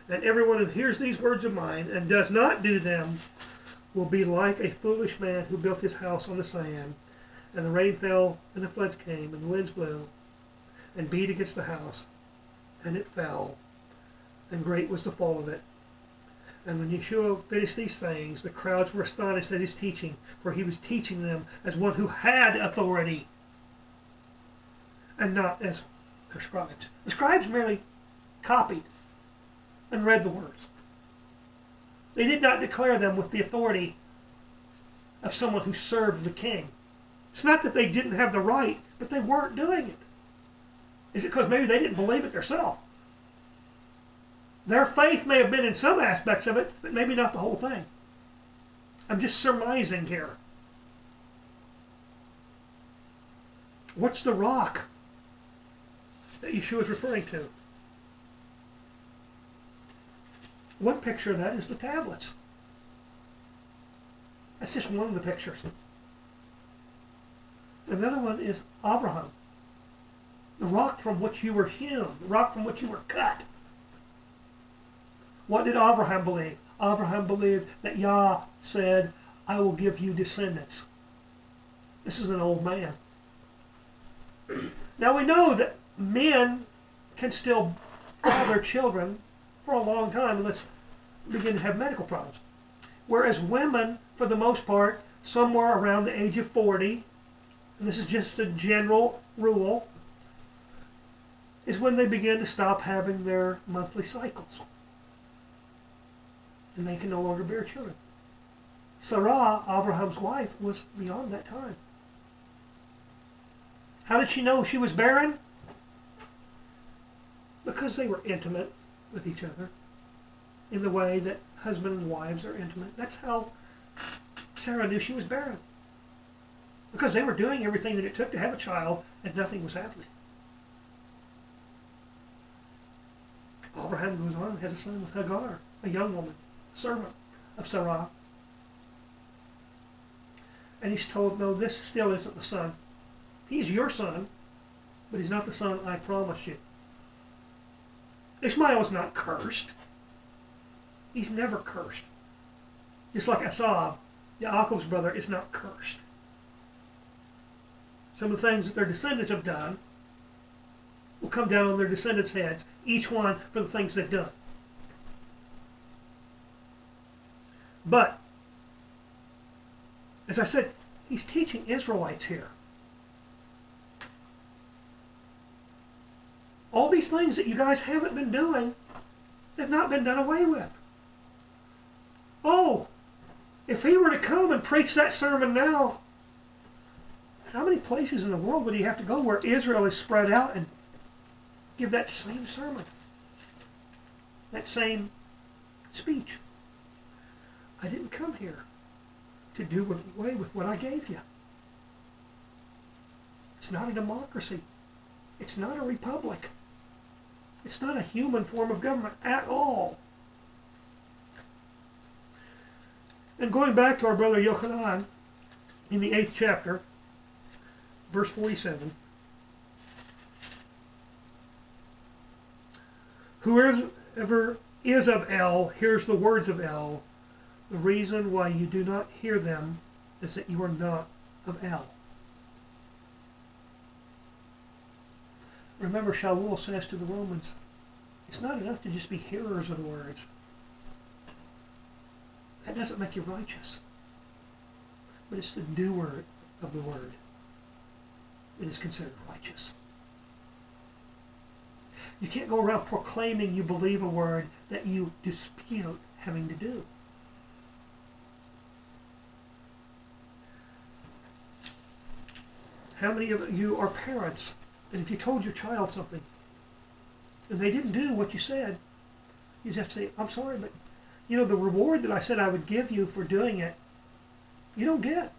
And everyone who hears these words of mine, and does not do them, will be like a foolish man who built his house on the sand. And the rain fell, and the floods came, and the winds blew, and beat against the house, and it fell, and great was the fall of it. And when Yeshua finished these sayings, the crowds were astonished at his teaching, for he was teaching them as one who had authority, and not as their scribes. The scribes merely copied and read the words. They did not declare them with the authority of someone who served the king. It's not that they didn't have the right, but they weren't doing it. Is it because maybe they didn't believe it themselves? Their faith may have been in some aspects of it, but maybe not the whole thing. I'm just surmising here. What's the rock that Yeshua is referring to? One picture of that is the tablets. That's just one of the pictures. Another one is Abraham. The rock from which you were hewn, the rock from which you were cut. What did Abraham believe? Abraham believed that Yah said, I will give you descendants. This is an old man. Now we know that men can still have their children for a long time unless they begin to have medical problems. Whereas women, for the most part, somewhere around the age of 40, and this is just a general rule, is when they begin to stop having their monthly cycles. And they can no longer bear children. Sarah, Abraham's wife, was beyond that time. How did she know she was barren? Because they were intimate with each other in the way that husband and wives are intimate. That's how Sarah knew she was barren. Because they were doing everything that it took to have a child and nothing was happening. Abraham goes on and had a son with Hagar, a young woman, servant of Sarah. And he's told, no, this still isn't the son. He's your son, but he's not the son I promised you. Ishmael is not cursed. He's never cursed. Just like Esau, Yaakov's brother, is not cursed. Some of the things that their descendants have done will come down on their descendants' heads, each one for the things they've done. But, as I said, he's teaching Israelites here. All these things that you guys haven't been doing, they've not been done away with. Oh, if he were to come and preach that sermon now, how many places in the world would he have to go where Israel is spread out and give that same sermon? That same speech. I didn't come here to do away with what I gave you. It's not a democracy. It's not a republic. It's not a human form of government at all. And going back to our brother Yachad, in the 8th chapter, verse 47, whoever is of El hears the words of El. The reason why you do not hear them is that you are not of El. Remember, Shaul says to the Romans, it's not enough to just be hearers of the words. That doesn't make you righteous. But it's the doer of the word that is considered righteous. You can't go around proclaiming you believe a word that you dispute having to do. How many of you are parents, and if you told your child something, and they didn't do what you said, you just have to say, I'm sorry, but you know, the reward that I said I would give you for doing it, you don't get.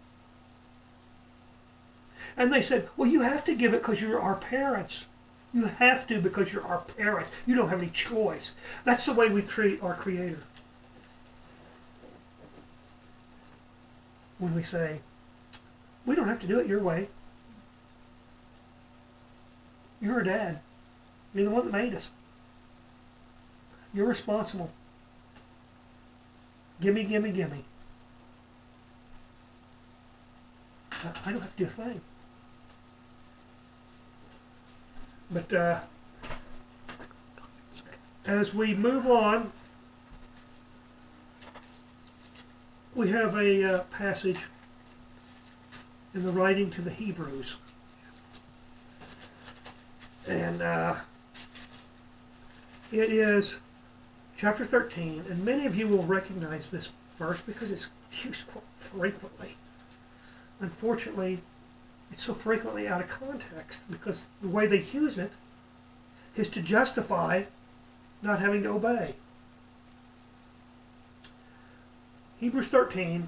And they said, well, you have to give it because you're our parents. You have to because you're our parents. You don't have any choice. That's the way we treat our Creator. When we say, we don't have to do it your way. You're our dad. You're the one that made us. You're responsible. Gimme, gimme, gimme. I don't have to do a thing. But as we move on, we have a passage in the writing to the Hebrews. And it is chapter 13, and many of you will recognize this verse because it's used quite frequently. Unfortunately, it's so frequently out of context because the way they use it is to justify not having to obey. Hebrews 13:7.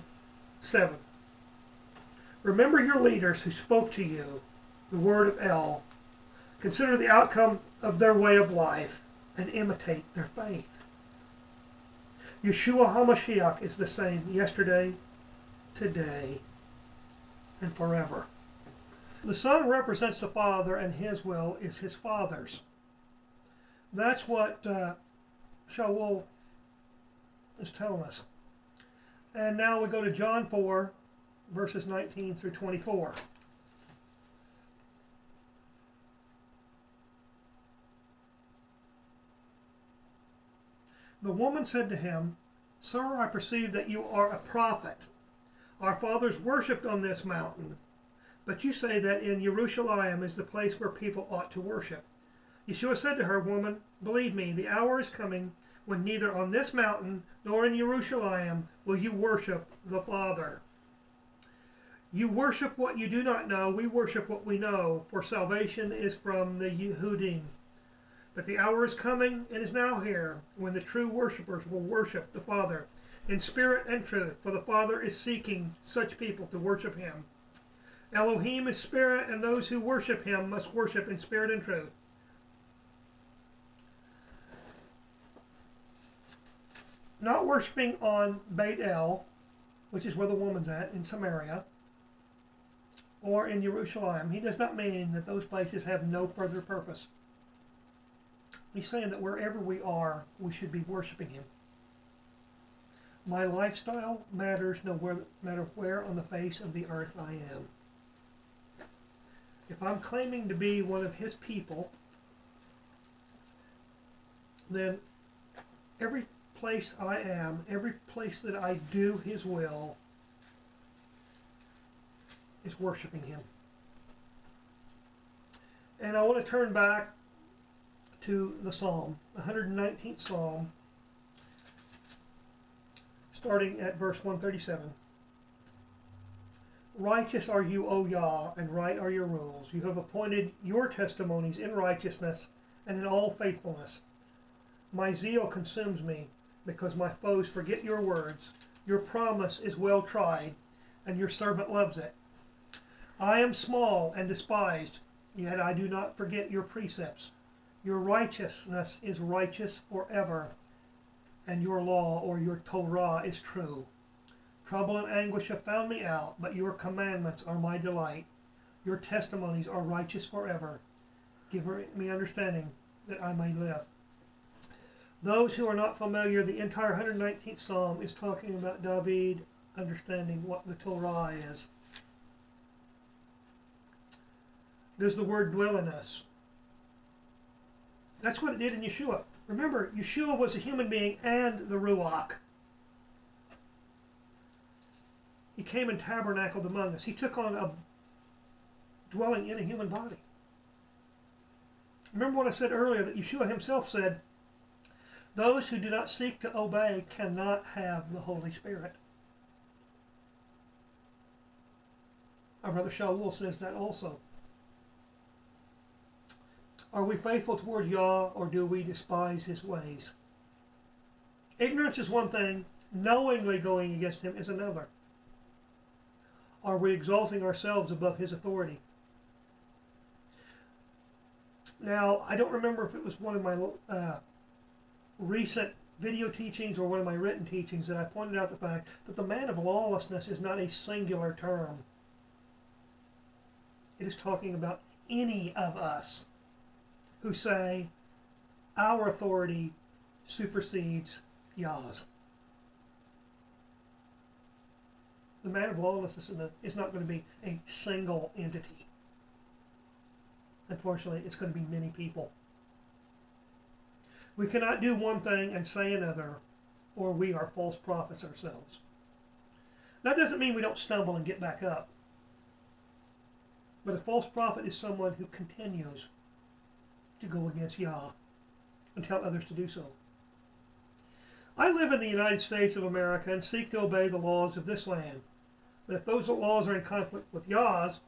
Remember your leaders who spoke to you the word of El. Consider the outcome of their way of life and imitate their faith. Yeshua HaMashiach is the same yesterday, today, and forever. The Son represents the Father, and His will is His Father's. That's what Shaul is telling us. And now we go to John 4, verses 19 through 24. The woman said to him, Sir, I perceive that you are a prophet. Our fathers worshipped on this mountain, but you say that in Jerusalem is the place where people ought to worship. Yeshua said to her, Woman, believe me, the hour is coming when neither on this mountain nor in Jerusalem will you worship the Father. You worship what you do not know, we worship what we know, for salvation is from the Yehudim. But the hour is coming, and is now here, when the true worshippers will worship the Father in spirit and truth, for the Father is seeking such people to worship Him. Elohim is spirit, and those who worship Him must worship in spirit and truth. Not worshiping on Beit El, which is where the woman's at, in Samaria, or in Jerusalem, he does not mean that those places have no further purpose. He's saying that wherever we are, we should be worshiping Him. My lifestyle matters no matter where on the face of the earth I am. If I'm claiming to be one of His people, then every place I am, every place that I do His will, is worshiping Him. And I want to turn back to the Psalm, the 119th Psalm, starting at verse 137. Righteous are you, O Yah, and right are your rules. You have appointed your testimonies in righteousness and in all faithfulness. My zeal consumes me, because my foes forget your words. Your promise is well tried, and your servant loves it. I am small and despised, yet I do not forget your precepts. Your righteousness is righteous forever, and your law, or your Torah, is true. Trouble and anguish have found me out, but your commandments are my delight. Your testimonies are righteous forever. Give me understanding that I may live. Those who are not familiar, the entire 119th Psalm is talking about David understanding what the Torah is. Does the word dwell in us? That's what it did in Yeshua. Remember, Yeshua was a human being and the Ruach. He came and tabernacled among us. He took on a dwelling in a human body. Remember what I said earlier, that Yeshua himself said, those who do not seek to obey cannot have the Holy Spirit. Our brother Shaul says that also. Are we faithful toward Yah, or do we despise his ways? Ignorance is one thing, knowingly going against him is another. Are we exalting ourselves above his authority? Now, I don't remember if it was one of my recent video teachings or one of my written teachings that I pointed out the fact that the man of lawlessness is not a singular term. It is talking about any of us who say our authority supersedes Yah's. The man of lawlessness is not going to be a single entity. Unfortunately, it's going to be many people. We cannot do one thing and say another, or we are false prophets ourselves. That doesn't mean we don't stumble and get back up. But a false prophet is someone who continues to go against Yah and tell others to do so. I live in the United States of America and seek to obey the laws of this land. But if those laws are in conflict with Yah's,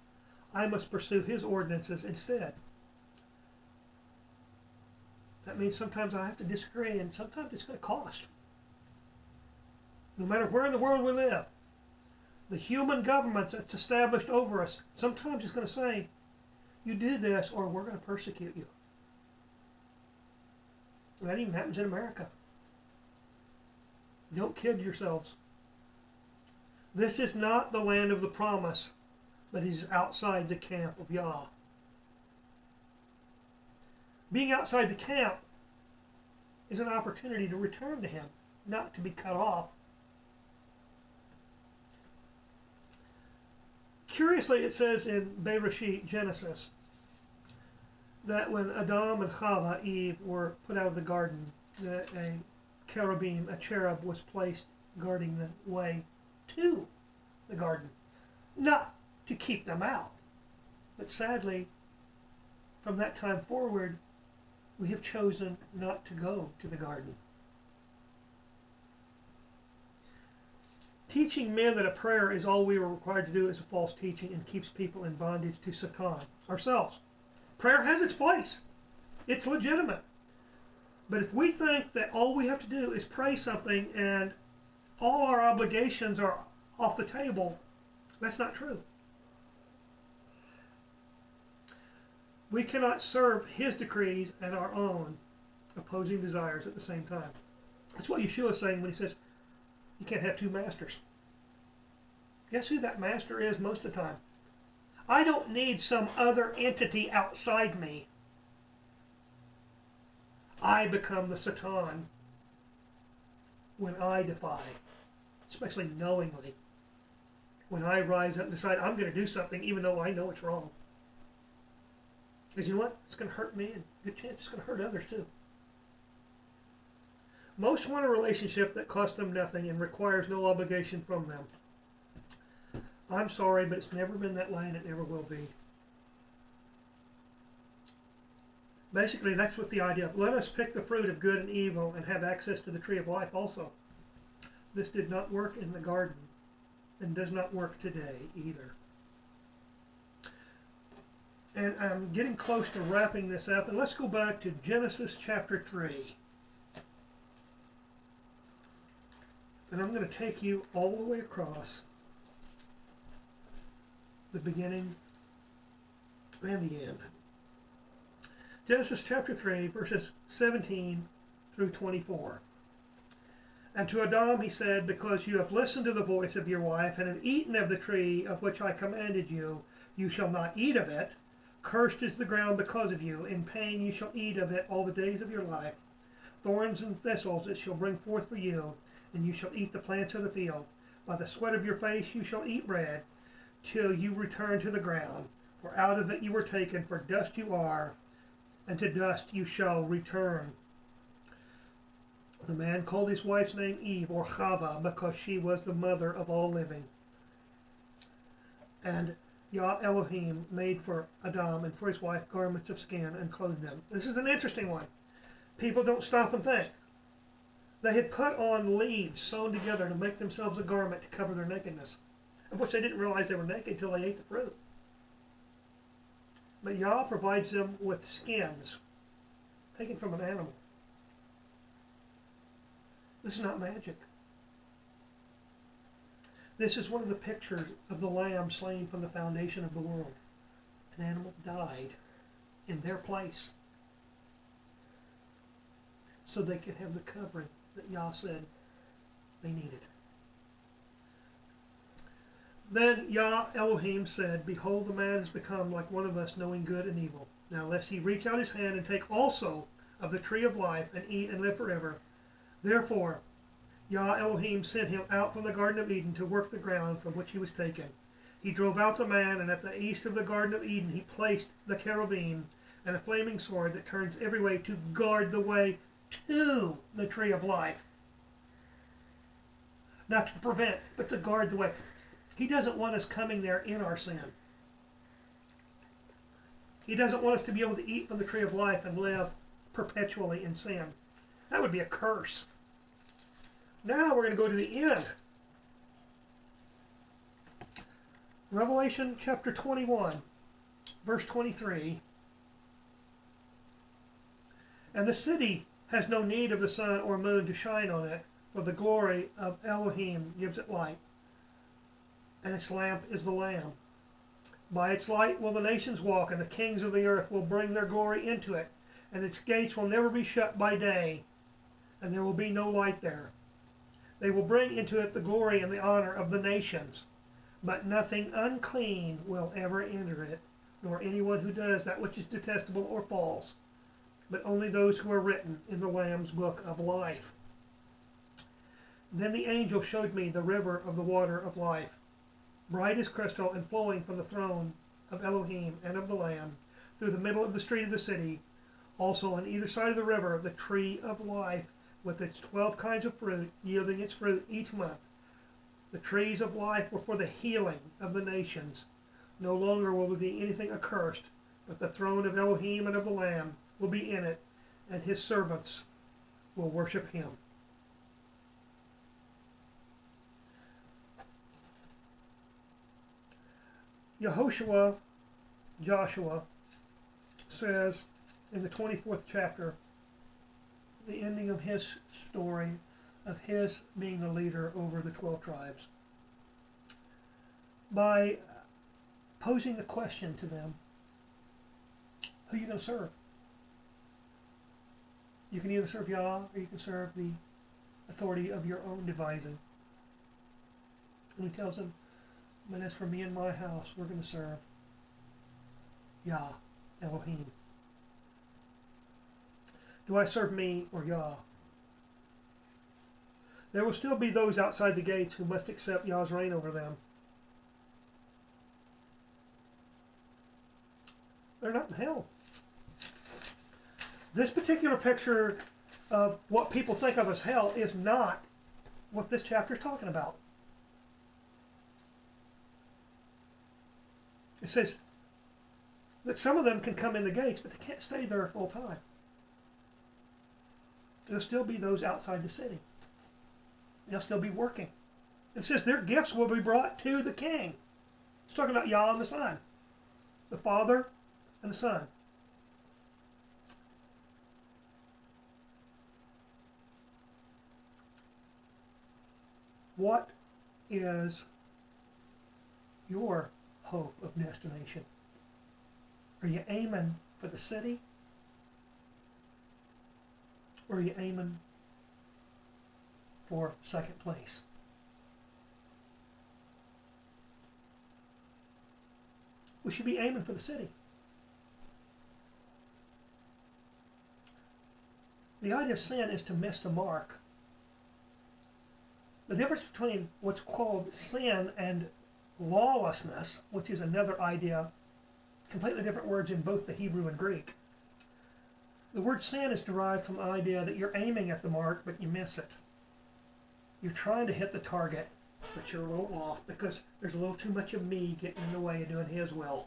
I must pursue his ordinances instead. That means sometimes I have to disagree, and sometimes it's going to cost. No matter where in the world we live, the human government that's established over us sometimes is going to say, you do this or we're going to persecute you. And that even happens in America. Don't kid yourselves. This is not the land of the promise, but it is outside the camp of Yah. Being outside the camp is an opportunity to return to him, not to be cut off. Curiously, it says in Bereshit, Genesis, that when Adam and Chava, Eve, were put out of the garden, that a cherubim, a cherub, was placed guarding the way to the garden. Not to keep them out. But sadly, from that time forward, we have chosen not to go to the garden. Teaching men that a prayer is all we are required to do is a false teaching and keeps people in bondage to Satan, ourselves. Prayer has its place. It's legitimate. But if we think that all we have to do is pray something and all our obligations are off the table, that's not true. We cannot serve his decrees and our own opposing desires at the same time. That's what Yeshua is saying when he says, you can't have two masters. Guess who that master is most of the time? I don't need some other entity outside me. I become the Satan when I defy, especially knowingly. When I rise up and decide I'm going to do something even though I know it's wrong. Because you know what? It's going to hurt me, and good chance it's going to hurt others too. Most want a relationship that costs them nothing and requires no obligation from them. I'm sorry, but it's never been that way, and it never will be. Basically, that's what the idea of, let us pick the fruit of good and evil and have access to the tree of life also. This did not work in the garden, and does not work today either. And I'm getting close to wrapping this up, and let's go back to Genesis chapter 3. And I'm going to take you all the way across the beginning and the end. Genesis chapter 3, verses 17 through 24. And to Adam he said, because you have listened to the voice of your wife, and have eaten of the tree of which I commanded you, you shall not eat of it. Cursed is the ground because of you. In pain you shall eat of it all the days of your life. Thorns and thistles it shall bring forth for you, and you shall eat the plants of the field. By the sweat of your face you shall eat bread, till you return to the ground. For out of it you were taken, for dust you are, and to dust you shall return. The man called his wife's name Eve, or Chava, because she was the mother of all living. And Yah Elohim made for Adam and for his wife garments of skin and clothed them. This is an interesting one. People don't stop and think. They had put on leaves sewn together to make themselves a garment to cover their nakedness, of which they didn't realize they were naked until they ate the fruit. But Yah provides them with skins taken from an animal. This is not magic. This is one of the pictures of the lamb slain from the foundation of the world. An animal died in their place so they could have the covering that Yah said they needed. Then Yah Elohim said, Behold, the man has become like one of us, knowing good and evil. Now lest he reach out his hand and take also of the tree of life and eat and live forever. Therefore Yah Elohim sent him out from the Garden of Eden to work the ground from which he was taken. He drove out the man, and at the east of the Garden of Eden he placed the cherubim and a flaming sword that turns every way to guard the way to the tree of life. Not to prevent, but to guard the way. He doesn't want us coming there in our sin. He doesn't want us to be able to eat from the tree of life and live perpetually in sin. That would be a curse. Now we're going to go to the end. Revelation chapter 21, verse 23. And the city has no need of the sun or moon to shine on it, for the glory of Elohim gives it light, and its lamp is the Lamb. By its light will the nations walk, and the kings of the earth will bring their glory into it, and its gates will never be shut by day, and there will be no light there. They will bring into it the glory and the honor of the nations, but nothing unclean will ever enter it, nor anyone who does that which is detestable or false, but only those who are written in the Lamb's book of life. Then the angel showed me the river of the water of life, bright as crystal and flowing from the throne of Elohim and of the Lamb, through the middle of the street of the city. Also on either side of the river the tree of life, with its 12 kinds of fruit, yielding its fruit each month. The trees of life were for the healing of the nations. No longer will there be anything accursed, but the throne of Elohim and of the Lamb will be in it, and his servants will worship him. Joshua says in the 24th chapter, the ending of his story of his being the leader over the 12 tribes, by posing the question to them, who are you going to serve? You can either serve Yah or you can serve the authority of your own devising. And he tells them, but as for me and my house, we're going to serve Yah, Elohim. Do I serve me or Yah? There will still be those outside the gates who must accept Yah's reign over them. They're not in hell. This particular picture of what people think of as hell is not what this chapter is talking about. It says that some of them can come in the gates, but they can't stay there full time. There'll still be those outside the city. They'll still be working. It says their gifts will be brought to the king. It's talking about Yah and the Son. The Father and the Son. What is your hope of destination? Are you aiming for the city? Or are you aiming for second place? We should be aiming for the city. The idea of sin is to miss the mark. The difference between what's called sin and lawlessness, which is another idea, completely different words in both the Hebrew and Greek. The word sin is derived from the idea that you're aiming at the mark, but you miss it. You're trying to hit the target, but you're a little off because there's a little too much of me getting in the way of doing His will.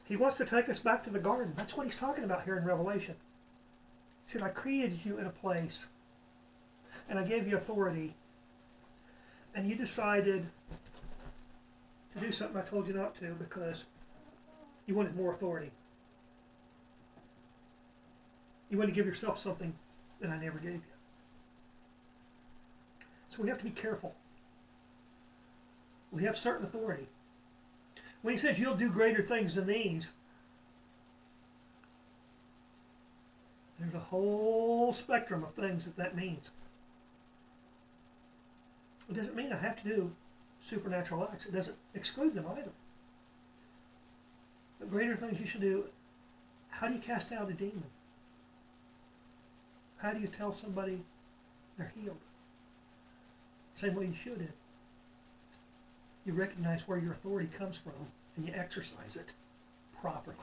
He wants to take us back to the garden. That's what He's talking about here in Revelation. He said, I created you in a place, and I gave you authority, and you decided to do something I told you not to because you wanted more authority. You wanted to give yourself something that I never gave you. So we have to be careful. We have certain authority. When He says you'll do greater things than these, there's a whole spectrum of things that means. It doesn't mean I have to do supernatural acts. It doesn't exclude them either. But greater things you should do. How do you cast out a demon? How do you tell somebody they're healed? Same way you should have. You recognize where your authority comes from and you exercise it properly.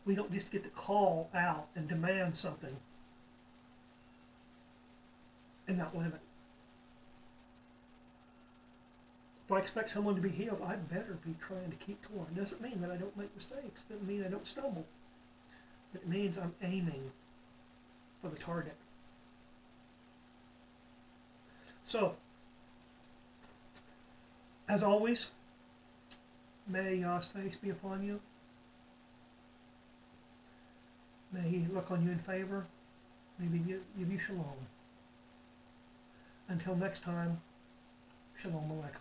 We don't just get to call out and demand something and not live it. If I expect someone to be healed, I better be trying to keep going. It doesn't mean that I don't make mistakes. It doesn't mean I don't stumble. It means I'm aiming for the target. So, as always, may Yah's face be upon you. May He look on you in favor. May He give you shalom. Until next time, shalom aleichem.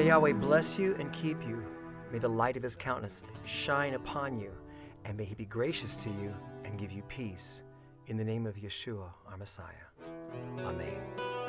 May Yahweh bless you and keep you. May the light of His countenance shine upon you, and may He be gracious to you and give you peace. In the name of Yeshua, our Messiah. Amen.